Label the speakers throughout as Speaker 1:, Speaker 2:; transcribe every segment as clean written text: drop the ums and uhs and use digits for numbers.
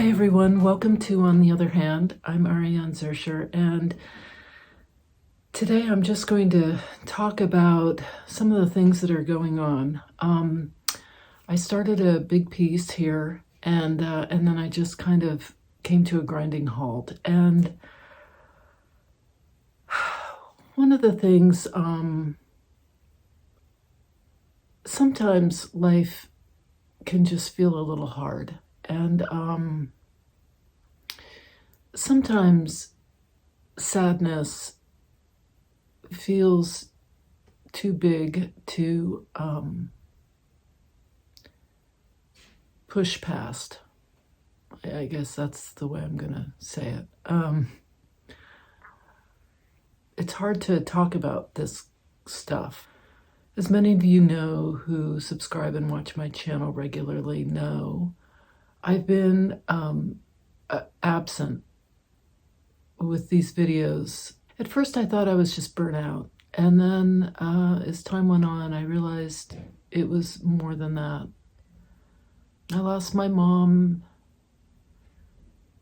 Speaker 1: Hi everyone, welcome to On the Other Hand. I'm Ariane Zurcher, and today I'm just going to talk about some of the things that are going on. I started a big piece here, and then I just kind of came to a grinding halt. And one of the things, sometimes life can just feel a little hard, and sometimes sadness feels too big to push past. I guess that's the way I'm gonna say it. It's hard to talk about this stuff. As many of you know who subscribe and watch my channel regularly know, I've been absent with these videos. At first I thought I was just burnt out, and then as time went on I realized it was more than that. I lost my mom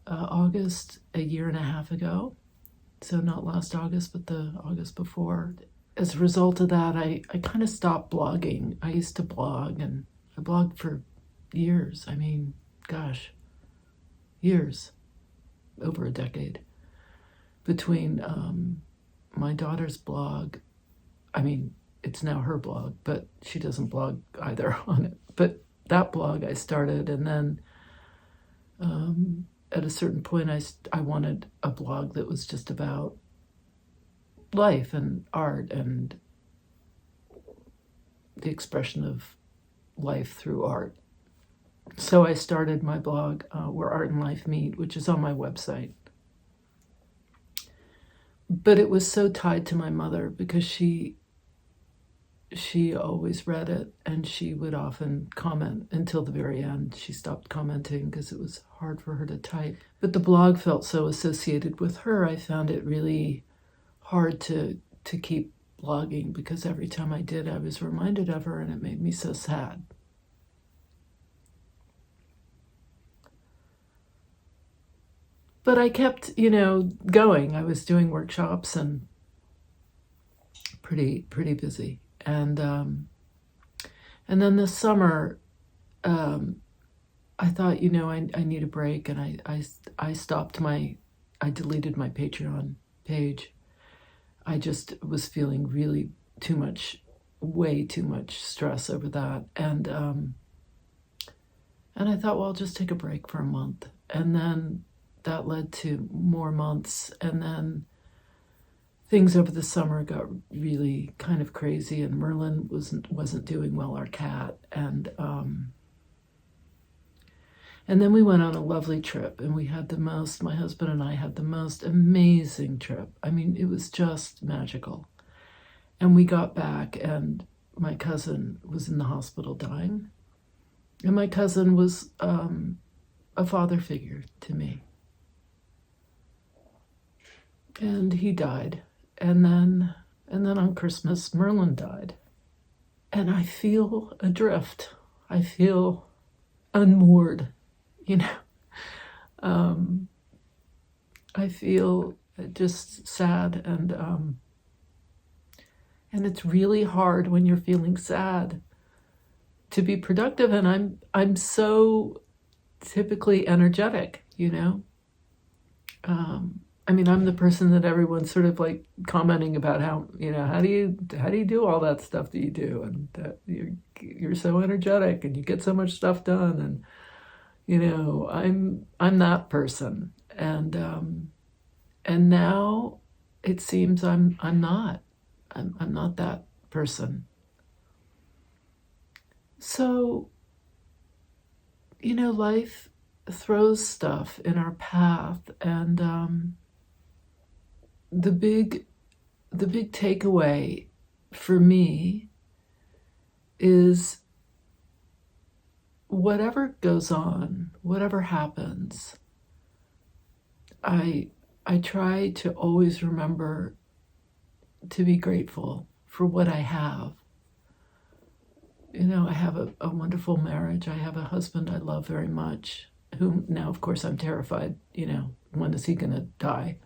Speaker 1: August, a year and a half ago, so not last August but the August before. As a result of that, I kind of stopped blogging. I used to blog, and I blogged for years. I mean, gosh, years, over a decade. Between my daughter's blog, I mean, it's now her blog, but she doesn't blog either on it. But that blog I started, and then at a certain point I wanted a blog that was just about life and art and the expression of life through art. So I started my blog, Where Art and Life Meet, which is on my website. But it was so tied to my mother because she always read it, and she would often comment until the very end. She stopped commenting because it was hard for her to type. But the blog felt so associated with her, I found it really hard to keep blogging, because every time I did I was reminded of her, and it made me so sad. But I kept, going. I was doing workshops and pretty busy. And then this summer, I thought, I need a break, and I deleted my Patreon page. I just was feeling really way too much stress over that. And I thought, well, I'll just take a break for a month. And then that led to more months, and then things over the summer got really kind of crazy, and Merlin wasn't doing well, our cat, and then we went on a lovely trip, and my husband and I had the most amazing trip. I mean, it was just magical. And we got back, and my cousin was in the hospital dying, and my cousin was a father figure to me. And he died. And then on Christmas, Merlin died. And I feel adrift. I feel unmoored, I feel just sad, and it's really hard when you're feeling sad to be productive. And I'm so typically energetic, I mean, I'm the person that everyone's sort of like commenting about how do you do all that stuff that you do, and that you're so energetic and you get so much stuff done, and I'm that person, and now it seems I'm not that person. So life throws stuff in our path, and the big takeaway for me is whatever goes on, whatever happens, I try to always remember to be grateful for what I have. I have a wonderful marriage. I have a husband I love very much, whom now, of course, I'm terrified, when is he going to die?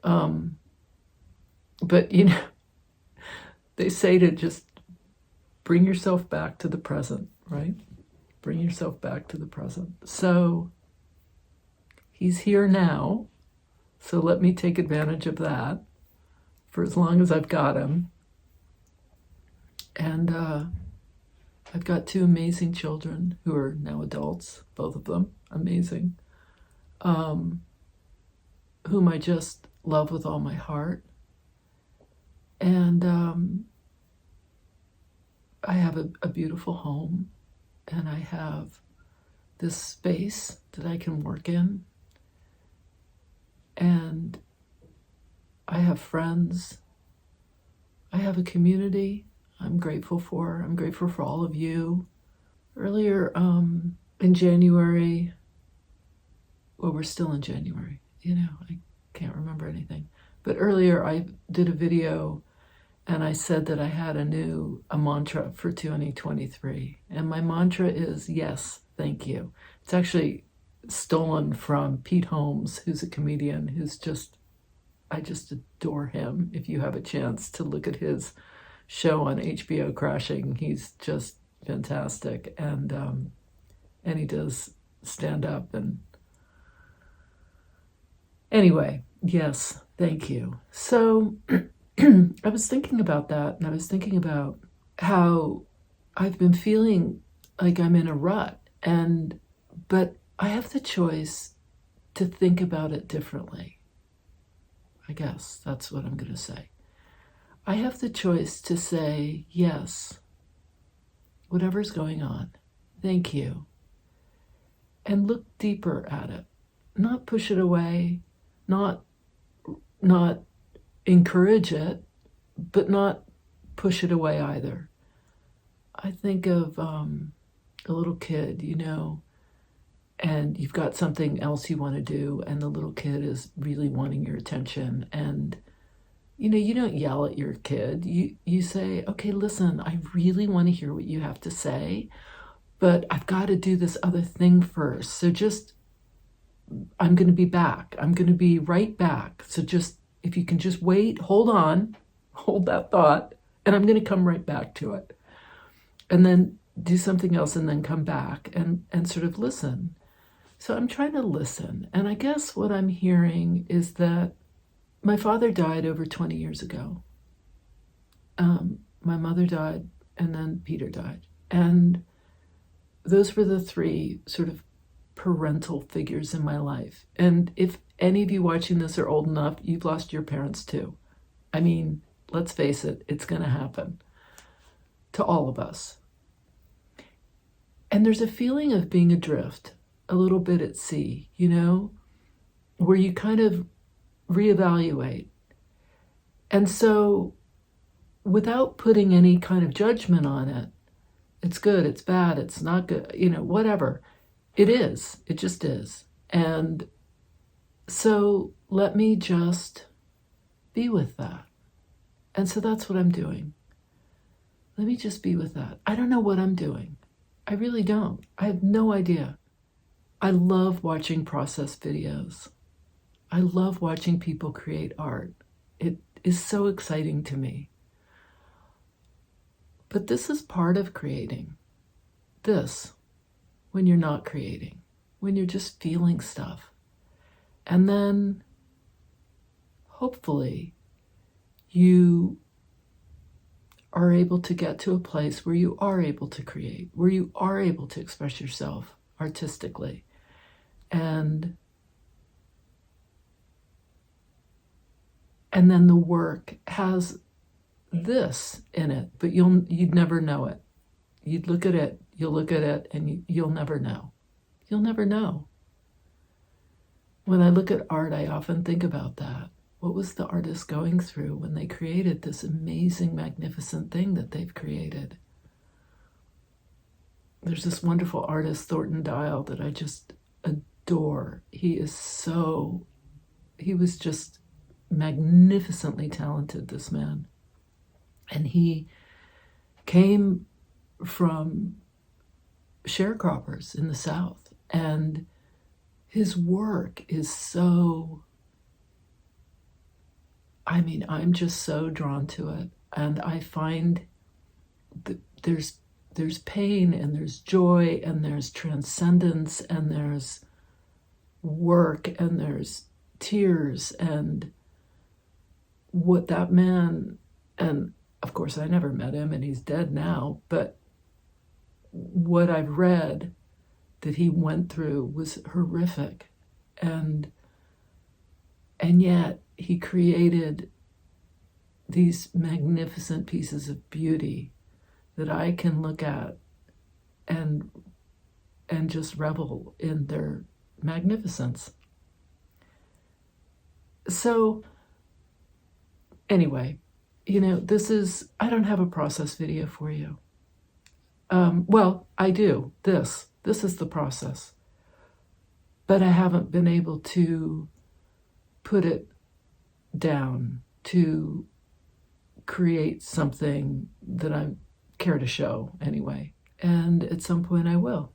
Speaker 1: But, they say to just bring yourself back to the present, right? Bring yourself back to the present. So he's here now. So let me take advantage of that for as long as I've got him. And I've got 2 amazing children who are now adults, both of them, amazing, whom I just love with all my heart. And I have a beautiful home, and I have this space that I can work in. And I have friends. I have a community I'm grateful for. I'm grateful for all of you. Earlier in January, well, we're still in January, I can't remember anything. But earlier I did a video and I said that I had a mantra for 2023. And my mantra is, yes, thank you. It's actually stolen from Pete Holmes, who's a comedian I just adore him. If you have a chance to look at his show on HBO, Crashing, he's just fantastic. And he does stand up. And anyway, yes, thank you. So I was thinking about that, and I was thinking about how I've been feeling like I'm in a rut, but I have the choice to think about it differently. I guess that's what I'm going to say. I have the choice to say, yes, whatever's going on, thank you, and look deeper at it, not push it away, not encourage it, but not push it away either. I think of a little kid, and you've got something else you want to do, and the little kid is really wanting your attention. And, you don't yell at your kid. You say, okay, listen, I really want to hear what you have to say, but I've got to do this other thing first. So I'm going to be back. I'm going to be right back. So if you can just wait, hold on, hold that thought, and I'm going to come right back to it. And then do something else and then come back and sort of listen. So I'm trying to listen. And I guess what I'm hearing is that my father died over 20 years ago. My mother died, and then Peter died. And those were the 3 sort of parental figures in my life. And if any of you watching this are old enough, you've lost your parents too. I mean, let's face it, it's going to happen to all of us. And there's a feeling of being adrift, a little bit at sea, where you kind of reevaluate. And so without putting any kind of judgment on it, it's good, it's bad, it's not good, whatever. It is. It just is. And so let me just be with that. And so that's what I'm doing. Let me just be with that. I don't know what I'm doing. I really don't. I have no idea. I love watching process videos. I love watching people create art. It is so exciting to me. But this is part of creating. When you're not creating, when you're just feeling stuff. And then hopefully you are able to get to a place where you are able to create, where you are able to express yourself artistically. And then the work has this in it, but you'd never know it. You'll look at it, and you'll never know. You'll never know. When I look at art, I often think about that. What was the artist going through when they created this amazing, magnificent thing that they've created? There's this wonderful artist, Thornton Dial, that I just adore. He was just magnificently talented, this man. And he came from sharecroppers in the South, And his work is so, I mean, I'm just so drawn to it. And I find that there's pain and there's joy and there's transcendence and there's work and there's tears. And what that man, and of course I never met him and he's dead now, but what I've read that he went through was horrific. And yet he created these magnificent pieces of beauty that I can look at and just revel in their magnificence. So anyway, this is, I don't have a process video for you. Well, I do. This is the process. But I haven't been able to put it down to create something that I care to show anyway. And at some point I will.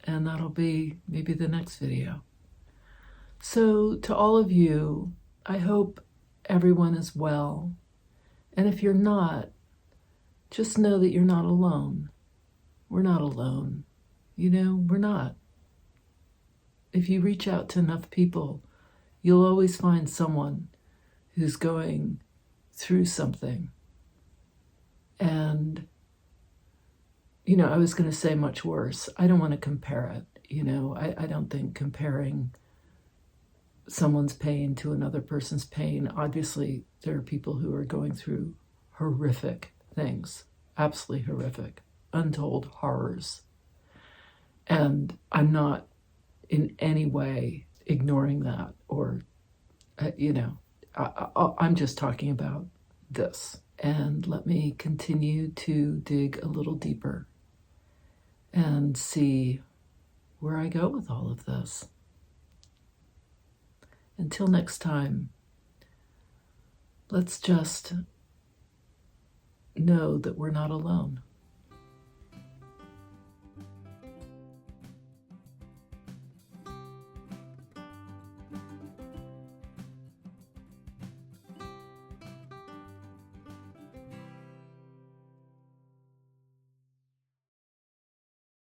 Speaker 1: And that'll be maybe the next video. So to all of you, I hope everyone is well. And if you're not, just know that you're not alone. We're not alone. We're not. If you reach out to enough people, you'll always find someone who's going through something. And, I was going to say much worse. I don't want to compare it. I don't think comparing someone's pain to another person's pain. Obviously, there are people who are going through horrific things, absolutely horrific, untold horrors. And I'm not in any way ignoring that or, I'm just talking about this. And let me continue to dig a little deeper and see where I go with all of this. Until next time, let's just know that we're not alone.